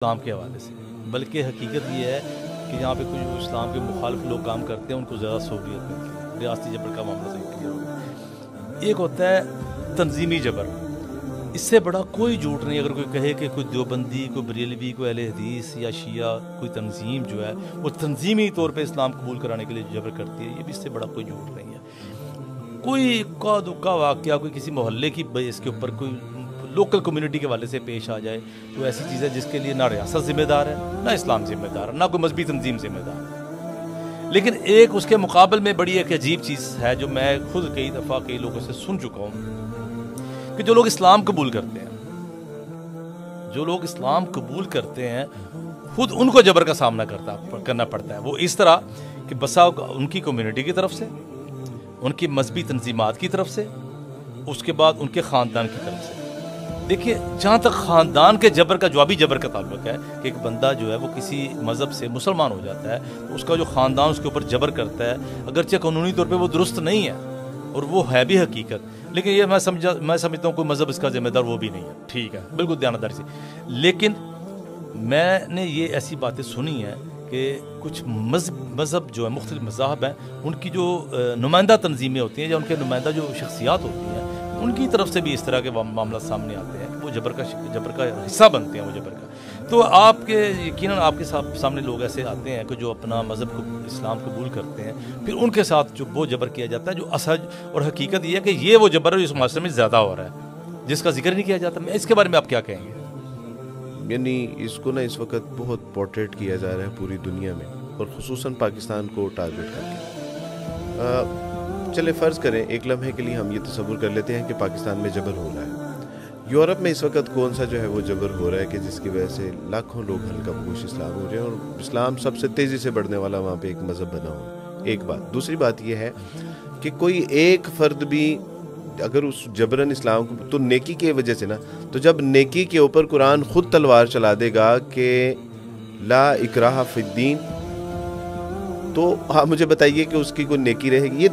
اسلام کے حوالے سے، بلکہ حقیقت یہ ہے کہ یہاں پہ کچھ اسلام کے مخالف لوگ کام کرتے ہیں، ان کو زیادہ سہولیت ملتی ہے۔ ریاستی جبر کا معاملہ صحیح کلیئر ہوگا۔ ایک ہوتا ہے تنظیمی جبر، اس سے بڑا کوئی جھوٹ نہیں اگر کوئی کہے کہ کوئی دیوبندی، کوئی بریلوی، کوئی اہل حدیث یا شیعہ کوئی تنظیم جو ہے وہ تنظیمی طور پہ اسلام قبول کرانے کے لیے جبر کرتی ہے، یہ بھی اس سے بڑا کوئی جھوٹ نہیں ہے۔ کوئی اکا دکا واقعہ کوئی کسی محلے کی بیس کے اوپر کوئی لوکل کمیونٹی کے والے سے پیش آ جائے تو ایسی چیز ہے جس کے لیے نہ ریاست ذمہ دار ہے، نہ اسلام ذمہ دار ہے، نہ کوئی مذہبی تنظیم ذمہ دار ہے۔ لیکن ایک اس کے مقابل میں بڑی ایک عجیب چیز ہے جو میں خود کئی دفعہ کئی لوگوں سے سن چکا ہوں کہ جو لوگ اسلام قبول کرتے ہیں، جو لوگ اسلام قبول کرتے ہیں خود ان کو جبر کا سامنا کرنا پڑتا ہے۔ وہ اس طرح کہ بسا ان کی کمیونٹی کی طرف سے، ان کی مذہبی تنظیمات کی طرف سے، اس کے بعد ان کے خاندان کی طرف سے۔ دیکھیے، جہاں تک خاندان کے جبر کا جوابی جبر کا تعلق ہے کہ ایک بندہ جو ہے وہ کسی مذہب سے مسلمان ہو جاتا ہے تو اس کا جو خاندان اس کے اوپر جبر کرتا ہے، اگرچہ قانونی طور پہ وہ درست نہیں ہے اور وہ ہے بھی حقیقت، لیکن یہ میں سمجھتا ہوں کوئی مذہب اس کا ذمہ دار وہ بھی نہیں ہے، ٹھیک ہے، بالکل دیانتداری سے۔ لیکن میں نے یہ ایسی باتیں سنی ہیں کہ کچھ مذہب جو ہے، مختلف مذاہب ہیں، ان کی جو نمائندہ تنظیمیں ہوتی ہیں یا ان کے نمائندہ جو شخصیات ہوتی ہیں، ان کی طرف سے بھی اس طرح کے معاملات سامنے آتے ہیں کہ وہ جبر کا حصہ بنتے ہیں، وہ جبر کا۔ تو آپ کے یقیناً آپ کے سامنے لوگ ایسے آتے ہیں کہ جو اپنا مذہب کو اسلام قبول کرتے ہیں، پھر ان کے ساتھ جو وہ جبر کیا جاتا ہے جو اصل اور حقیقت یہ ہے کہ یہ وہ جبر ہے جو اس معاشرے میں زیادہ ہو رہا ہے، جس کا ذکر نہیں کیا جاتا۔ اس کے بارے میں آپ کیا کہیں گے؟ یعنی اس کو نا اس وقت بہت پورٹریٹ کیا جا رہا ہے پوری دنیا میں، اور خصوصاً پاکستان کو ٹارگٹ کر کے۔ چلے فرض کریں ایک لمحے کے لیے ہم یہ تصور کر لیتے ہیں کہ پاکستان میں جبر ہو رہا ہے۔ یورپ میں اس وقت کون سا جو ہے وہ جبر ہو رہا ہے کہ جس کی وجہ سے لاکھوں لوگ ہلکا پوش اسلام ہو رہے ہیں، اور اسلام سب سے تیزی سے بڑھنے والا وہاں پہ ایک مذہب بنا ہوا ہے۔ ایک بات۔ دوسری بات یہ ہے کہ کوئی ایک فرد بھی اگر اس جبرن اسلام کو تو نیکی کی وجہ سے نا، تو جب نیکی کے اوپر قرآن خود تلوار چلا دے گا کہ لا اکراہ فی الدین، تو ہاں مجھے بتائیے کہ اس کی کوئی نیکی رہے گی؟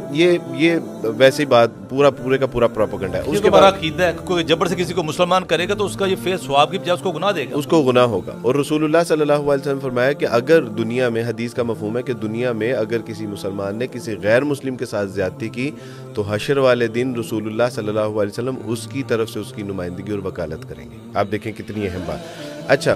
یہ ویسے ہی بات پورے کا پورا پروپیگنڈا ہے۔ اس کے بعد عقیدہ ہے کوئی جبر سے کسی کو مسلمان کرے گا تو اس کا یہ فیض ثواب کی بجائے اس کو گناہ دے گا، اس کو گناہ ہوگا۔ اور رسول اللہ صلی اللہ علیہ وسلم فرمایا کہ اگر دنیا میں، حدیث کا مفہوم ہے کہ دنیا میں اگر کسی مسلمان نے کسی غیر مسلم کے ساتھ زیادتی کی تو حشر والے دن رسول اللہ صلی اللہ علیہ وسلم اس کی طرف سے اس کی نمائندگی اور وکالت کریں گے۔ آپ دیکھیں کتنی اہم بات۔ اچھا،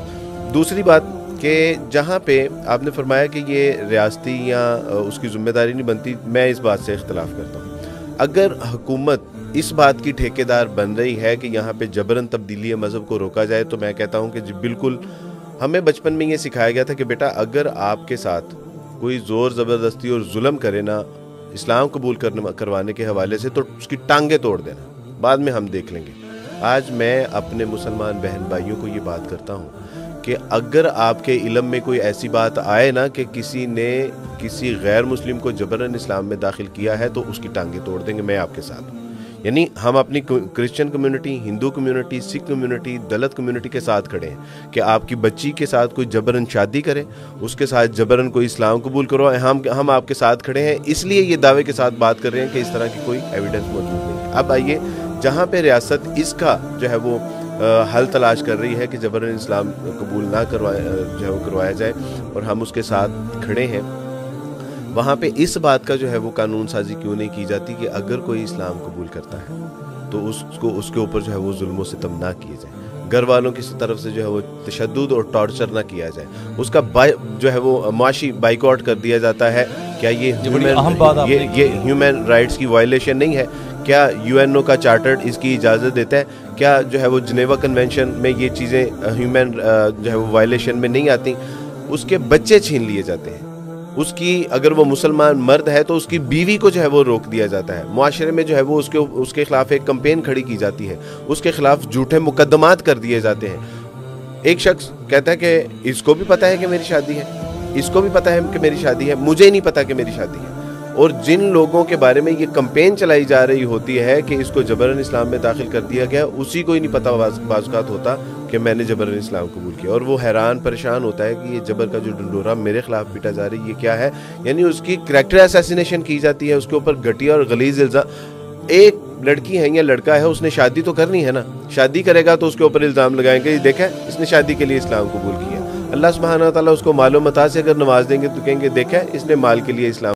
دوسری بات کہ جہاں پہ آپ نے فرمایا کہ یہ ریاستی یا اس کی ذمہ داری نہیں بنتی، میں اس بات سے اختلاف کرتا ہوں۔ اگر حکومت اس بات کی ٹھیکیدار بن رہی ہے کہ یہاں پہ جبرن تبدیلی مذہب کو روکا جائے، تو میں کہتا ہوں کہ جی بالکل۔ ہمیں بچپن میں یہ سکھایا گیا تھا کہ بیٹا اگر آپ کے ساتھ کوئی زور زبردستی اور ظلم کرے نا اسلام قبول کروانے کے حوالے سے، تو اس کی ٹانگیں توڑ دینا، بعد میں ہم دیکھ لیں گے۔ آج میں اپنے مسلمان بہن بھائیوں کو یہ بات کرتا ہوں کہ اگر آپ کے علم میں کوئی ایسی بات آئے نا کہ کسی نے کسی غیر مسلم کو جبرن اسلام میں داخل کیا ہے تو اس کی ٹانگیں توڑ دیں گے، میں آپ کے ساتھ ہوں۔ یعنی ہم اپنی کرسچن کمیونٹی، ہندو کمیونٹی، سکھ کمیونٹی، دلت کمیونٹی کے ساتھ کھڑے ہیں کہ آپ کی بچی کے ساتھ کوئی جبرن شادی کرے، اس کے ساتھ جبرن کوئی اسلام قبول کروائے، ہم آپ کے ساتھ کھڑے ہیں، اس لیے یہ دعوے کے ساتھ بات کر رہے ہیں کہ اس طرح کی کوئی ایویڈنس موجود نہیں ہے۔ اب آئیے، جہاں پہ ریاست اس کا جو ہے وہ حل تلاش کر رہی ہے کہ جبرن اسلام قبول نہ کروایا جائے اور ہم اس کے ساتھ کھڑے ہیں، وہاں پہ اس بات کا جو ہے وہ قانون سازی کیوں نہیں کی جاتی کہ اگر کوئی اسلام قبول کرتا ہے تو اس کے اوپر جو ہے وہ ظلم و ستم نہ کیے جائیں، گھر والوں کی طرف سے جو ہے وہ تشدد اور ٹارچر نہ کیا جائے، اس کا جو ہے وہ معاشی بائیکاٹ کر دیا جاتا ہے۔ کیا یہ ہیومن رائٹس کی وائلیشن نہیں ہے؟ کیا UN کا چارٹر اس کی اجازت دیتا ہے؟ کیا جو ہے وہ جنیوا کنونشن میں یہ چیزیں ہیومن جو ہے وہ وائلیشن میں نہیں آتی؟ اس کے بچے چھین لیے جاتے ہیں، اس کی اگر وہ مسلمان مرد ہے تو اس کی بیوی کو جو ہے وہ روک دیا جاتا ہے، معاشرے میں جو ہے وہ اس کے خلاف ایک کمپین کھڑی کی جاتی ہے، اس کے خلاف جھوٹے مقدمات کر دیے جاتے ہیں۔ ایک شخص کہتا ہے کہ اس کو بھی پتا ہے کہ میری شادی ہے، اس کو بھی پتا ہے کہ میری شادی ہے، مجھے نہیں پتا کہ میری شادی ہے۔ اور جن لوگوں کے بارے میں یہ کمپین چلائی جا رہی ہوتی ہے کہ اس کو جبرن اسلام میں داخل کر دیا گیا، اسی کو ہی نہیں پتا بعض اوقات ہوتا کہ میں نے جبرن اسلام قبول کیا، اور وہ حیران پریشان ہوتا ہے کہ یہ جبر کا جو ڈنڈورا میرے خلاف پیٹا جا رہی ہے یہ کیا ہے۔ یعنی اس کی کریکٹر اسیسینیشن کی جاتی ہے، اس کے اوپر گھٹیا اور غلیظ الزام۔ ایک لڑکی ہے یا لڑکا ہے اس نے شادی تو کرنی ہے نا. شادی کرے گا تو اس کے اوپر الزام لگائیں گے دیکھیں اس نے شادی کے لیے اسلام قبول کیا. اللہ سبحانہ و تعالیٰ اس کو مال و متاع سے اگر نواز دیں گے تو کہیں گے دیکھیں اس نے مال کے لیے اسلام